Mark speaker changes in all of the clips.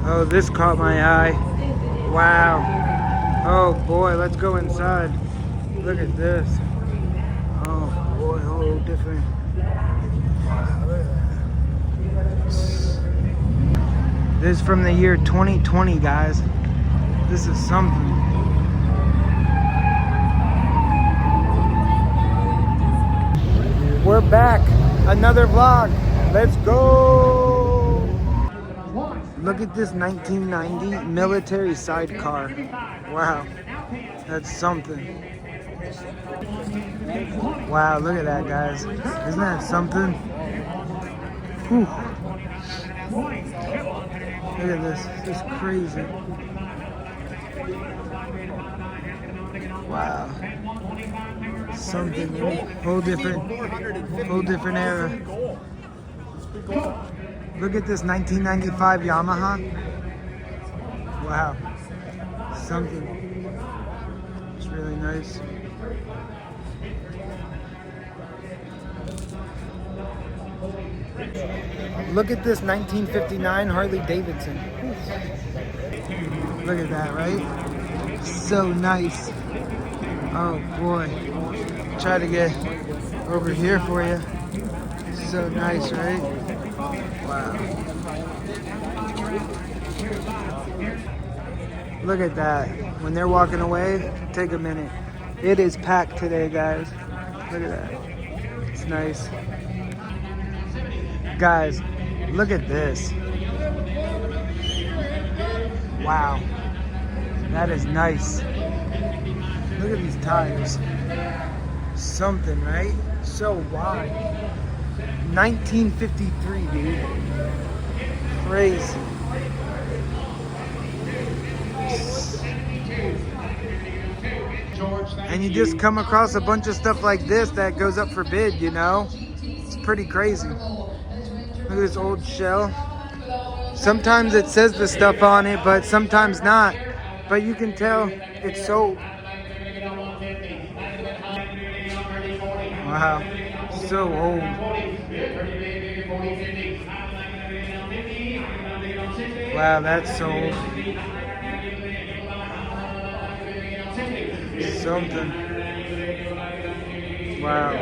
Speaker 1: Oh, this caught my eye. Wow. Oh boy, let's go inside. Look at this. Oh boy, whole different. This is from the year 2020, guys. This is something. We're back. Another vlog. Let's go. Look at this 1990 military sidecar. Wow. That's something. Wow, look at that, guys. Isn't that something? Whew. Look at this. This is crazy. Wow. Something, whole different era. Look at this 1995 Yamaha. Wow. Something. It's really nice. Look at this 1959 Harley Davidson. Look at that, right? So nice. Oh boy. Try to get over here for you. So nice, right? Wow. Look at that. When they're walking away, take a minute. It is packed today, guys. Look at that. It's nice. Guys, look at this. Wow. That is nice. Look at these tires. Something, right? So wide. 1953, dude. Crazy. And you just come across a bunch of stuff like this that goes up for bid, you know? It's pretty crazy. Look at this old shell. Sometimes it says the stuff on it, but sometimes not. But you can tell it's sold. Wow, so old. Wow, that's so old. Something. Wow.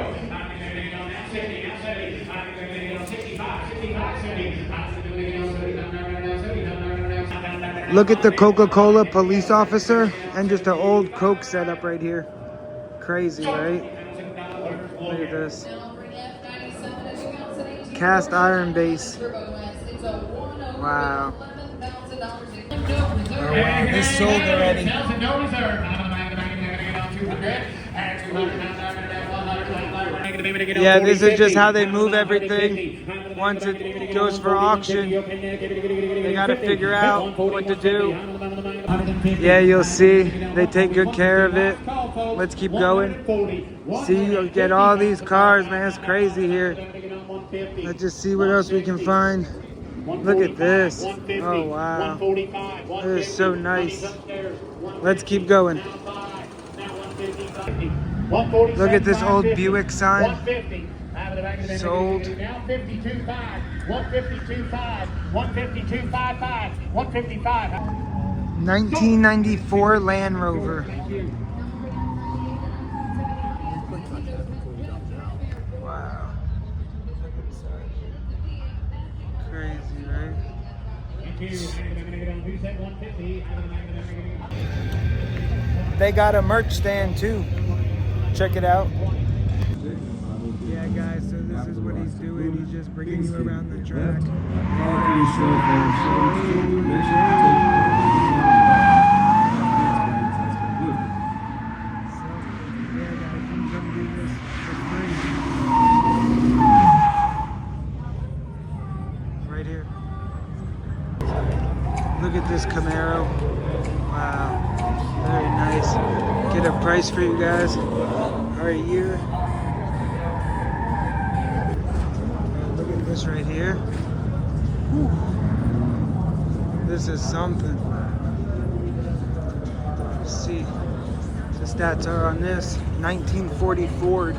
Speaker 1: Look at the Coca-Cola police officer and just an old Coke setup right here. Crazy, right? Look at this. Cast iron base. Wow. Oh wow, this sold already. Yeah, this is just how they move everything. Once it goes for auction, they got to figure out what to do. Yeah, you'll see. They take good care of it. Let's keep going. See, you'll get all these cars, man. It's crazy here. Let's just see what else we can find. Look at this. Oh, wow. This is so nice. Let's keep going. Look at this old Buick sign. Sold. 1994 Land Rover. Wow. Crazy, right? They got a merch stand too. Check it out. Yeah, guys, so this is what he's doing. He's just bringing you around the track. Right here. Look at this Camaro. Wow. Very nice. Get a price for you guys. Right here. Look at this right here. Whew. This is something. Let's see. The stats are on this. 1940 Ford.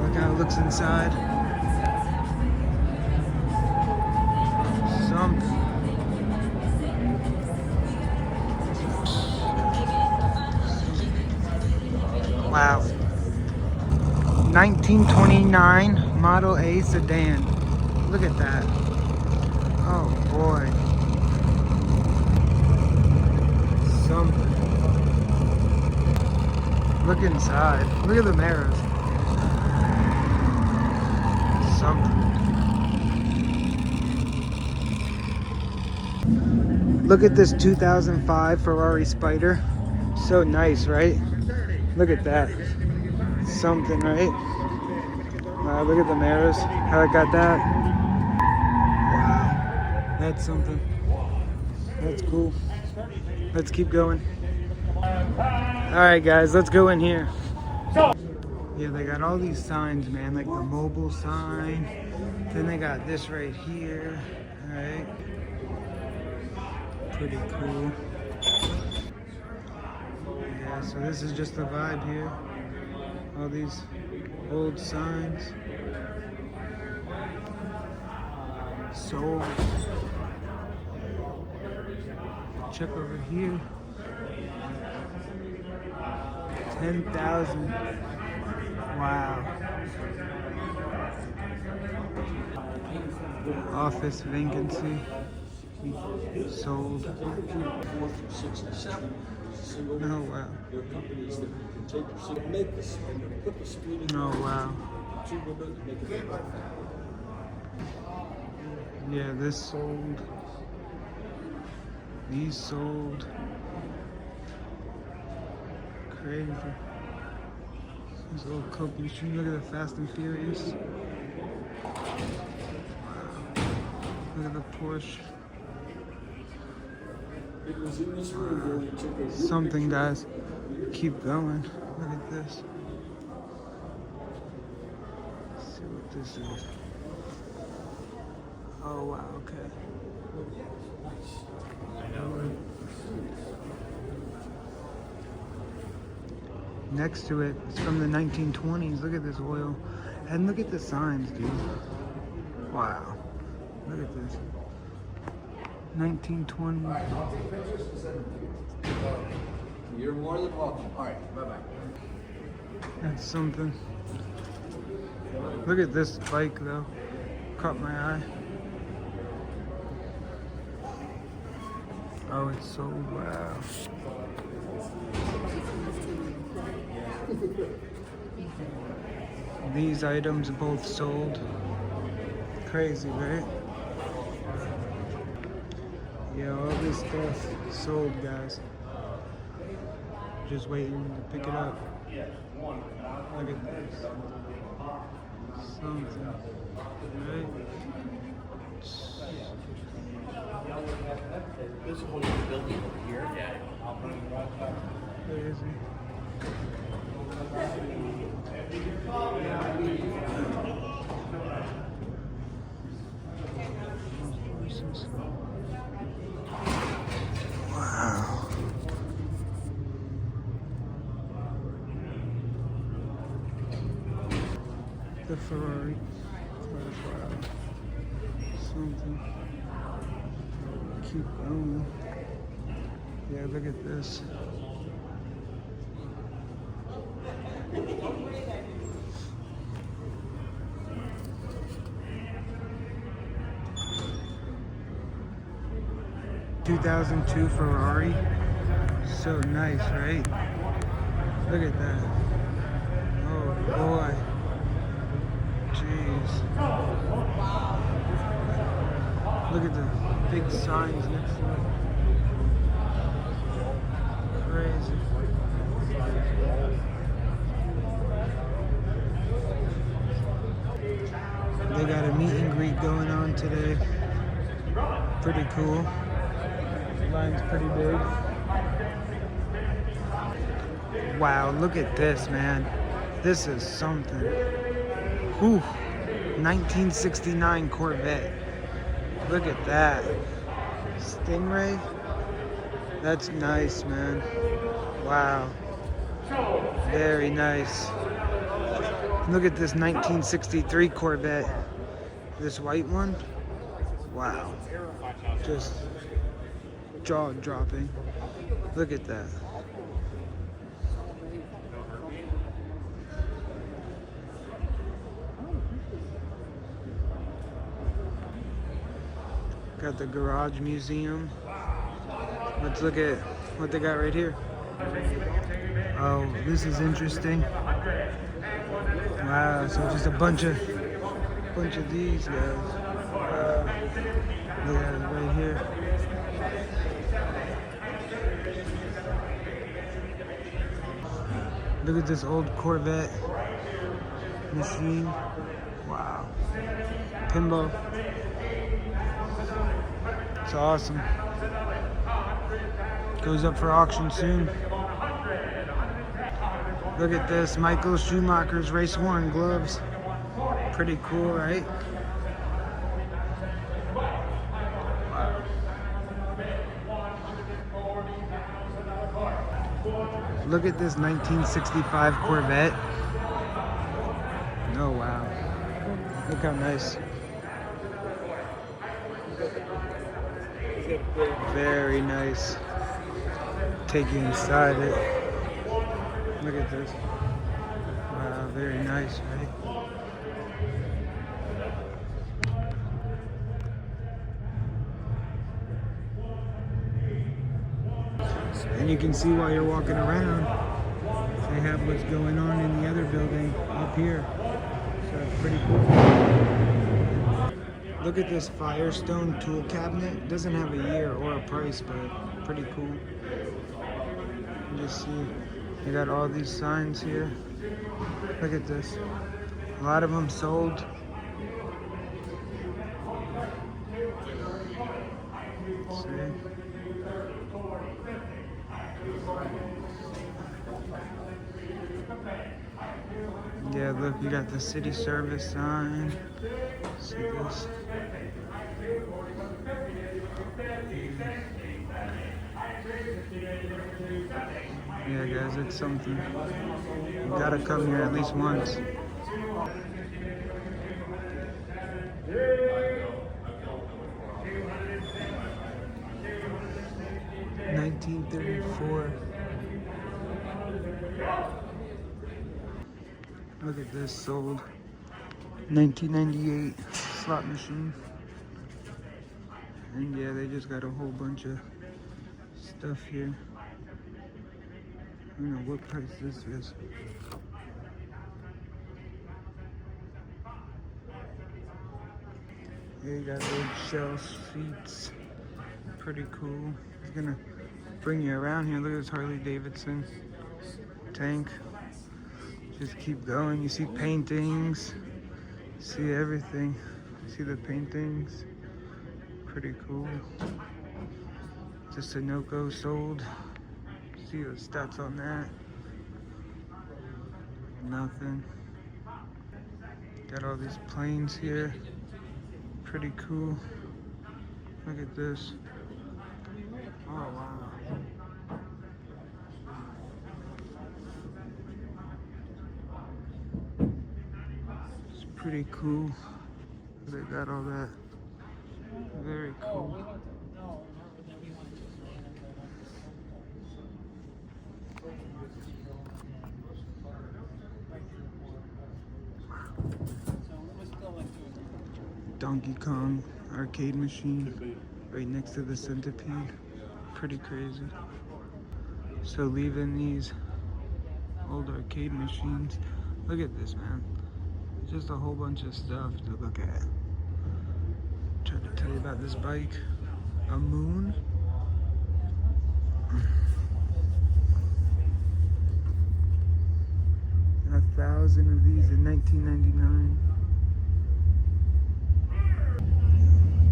Speaker 1: Look how it looks inside. 1929 Model A sedan. Look at that. Oh boy. Something. Look inside. Look at the mirrors. Something. Look at this 2005 Ferrari Spider. So nice, right? Look at that. Something, right? Wow, look at the mirrors. How I got that. Wow. That's something. That's cool. Let's keep going. Alright guys, let's go in here. Yeah, they got all these signs, man. Like the mobile sign. Then they got this right here. Alright. Pretty cool. Yeah, so this is just the vibe here. All these old signs. Sold. Check over here. 10,000. Wow. Office vacancy. Sold. Oh wow. Oh wow. Yeah, this sold. These sold. Crazy. This little Coke machine. Look at the Fast and Furious. Look at the Porsche. Something, guys. Keep going. Look at this. Let's see what this is. Oh wow, okay. Next to it, it's from the 1920s. Look at this oil. And look at the signs, dude. Wow. Look at this. 1920.
Speaker 2: You're more than welcome. All right, bye-bye.
Speaker 1: That's something. Look at this bike, though. Caught my eye. Oh, it's sold. Wow. These items both sold. Crazy, right? Yeah, all this stuff sold, guys. Just waiting to pick it up. Look at this. Something. Right?
Speaker 2: There's a whole new building over here. Yeah.
Speaker 1: Crazy. Wow. The Ferrari. Wow. Something. Keep going. Yeah, look at this. ...2002 Ferrari. So nice, right? Look at that. Oh boy. Jeez. Look at the big signs next to it. Crazy. They got a meet and greet going on today. Pretty cool. The line's pretty big. Wow, look at this, man. This is something. Whew. 1969 Corvette. Look at that. Stingray? That's nice, man. Wow. Very nice. Look at this 1963 Corvette. This white one. Wow. Just jaw-dropping. Look at that. Got the garage museum. Let's look at what they got right here. Oh, this is interesting. Wow, so just a bunch of these guys. Look at it right here. Look at this old Corvette machine. Wow. Pinball. It's awesome. Goes up for auction soon. Look at this, Michael Schumacher's race worn gloves. Pretty cool, right? Wow. Look at this 1965 Corvette. Oh wow. Look how nice. Very nice. Take you inside it. Look at this. Wow, very nice, right? And you can see while you're walking around, they have what's going on in the other building up here. So it's pretty cool. Look at this Firestone tool cabinet. It doesn't have a year or a price, but pretty cool. You just see, they got all these signs here. Look at this. A lot of them sold. See? Yeah, look, you got the city service sign. See this? Yeah, guys, it's something. You gotta come here at least once. $1934. Look at this, sold. 1998 slot machine. And yeah, they just got a whole bunch of stuff here. I don't know what price this is. Yeah, you got old shell seats. Pretty cool. It's gonna bring you around here. Look at this Harley Davidson tank. Just keep going. You see paintings. See everything. See the paintings. Pretty cool. The Sunoco sold. See the stats on that. Nothing. Got all these planes here. Pretty cool. Look at this. Oh wow. It's pretty cool. They got all that. Very cool. Donkey Kong arcade machine right next to the centipede. Pretty crazy. So leaving these old arcade machines. Look at this, man. Just a whole bunch of stuff to look at. Trying to tell you about this bike. A moon. A 1,000 of these in 1999.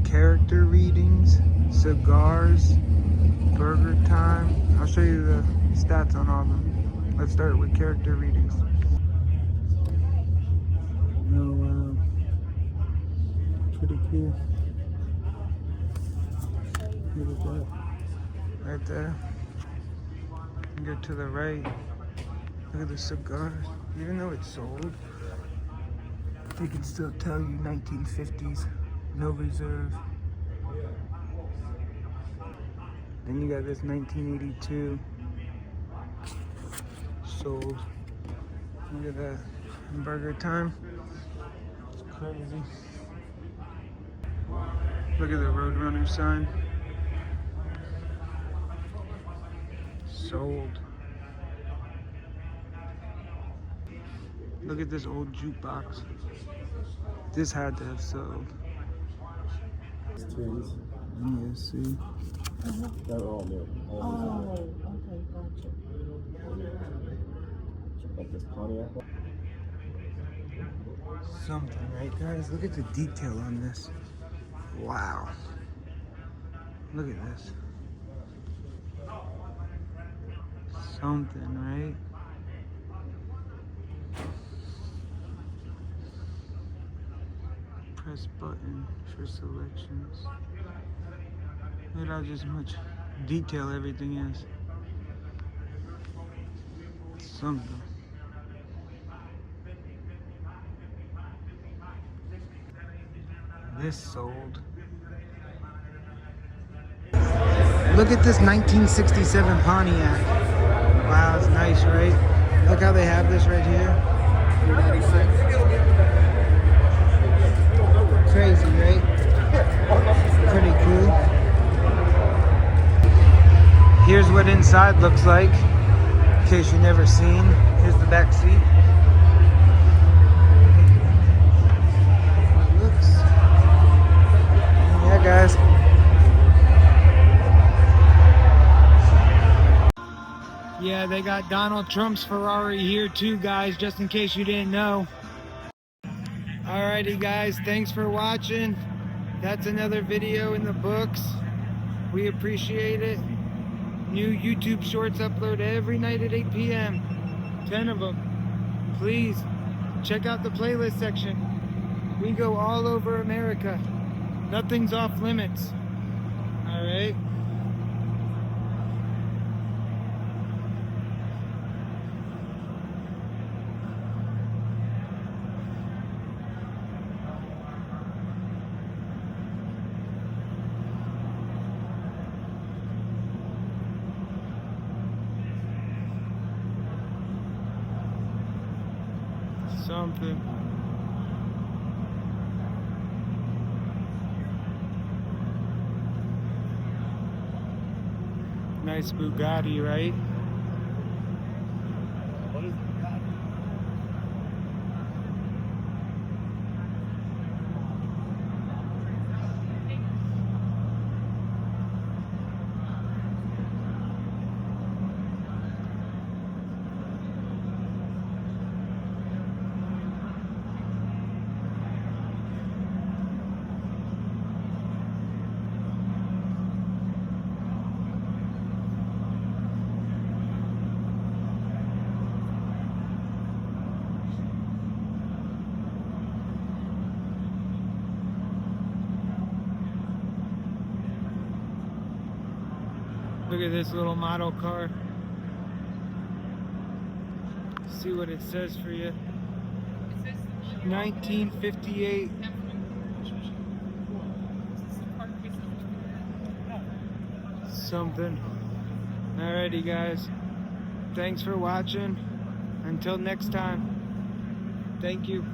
Speaker 1: Character readings, cigars, burger time. I'll show you the stats on all of them. Let's start with character readings. Oh wow. Pretty cool. Look at that. Right there. And go to the right. Look at the cigars. Even though it's sold, they can still tell you 1950s. No reserve. Then you got this 1982 sold. Look at that. Burger time. It's crazy. Look at the Roadrunner sign. Sold. Look at this old jukebox. This had to have sold.
Speaker 3: Twins.
Speaker 1: Yeah, see.
Speaker 3: They're all new. All
Speaker 4: okay, gotcha.
Speaker 3: Check out this Pontiac.
Speaker 1: Something, right, guys? Look at the detail on this. Wow. Look at this. Something, right? Press button for selections. Look at how just much detail everything is. Something. This sold. Look at this 1967 Pontiac. Wow, it's nice, right? Look how they have this right here. Crazy, right? Pretty cool. Here's what inside looks like, in case you've never seen. Here's the back seat. Looks. Yeah, guys. Yeah, they got Donald Trump's Ferrari here too, guys, just in case you didn't know. Alrighty, guys, thanks for watching. That's another video in the books. We appreciate it. New YouTube shorts upload every night at 8 p.m. 10 of them. Please check out the playlist section. We go all over America. Nothing's off limits. Alright? Something. Nice Bugatti, right?
Speaker 3: What is that?
Speaker 1: Look at this little model car. See what it says for you. 1958. Something. Alrighty, guys. Thanks for watching. Until next time. Thank you.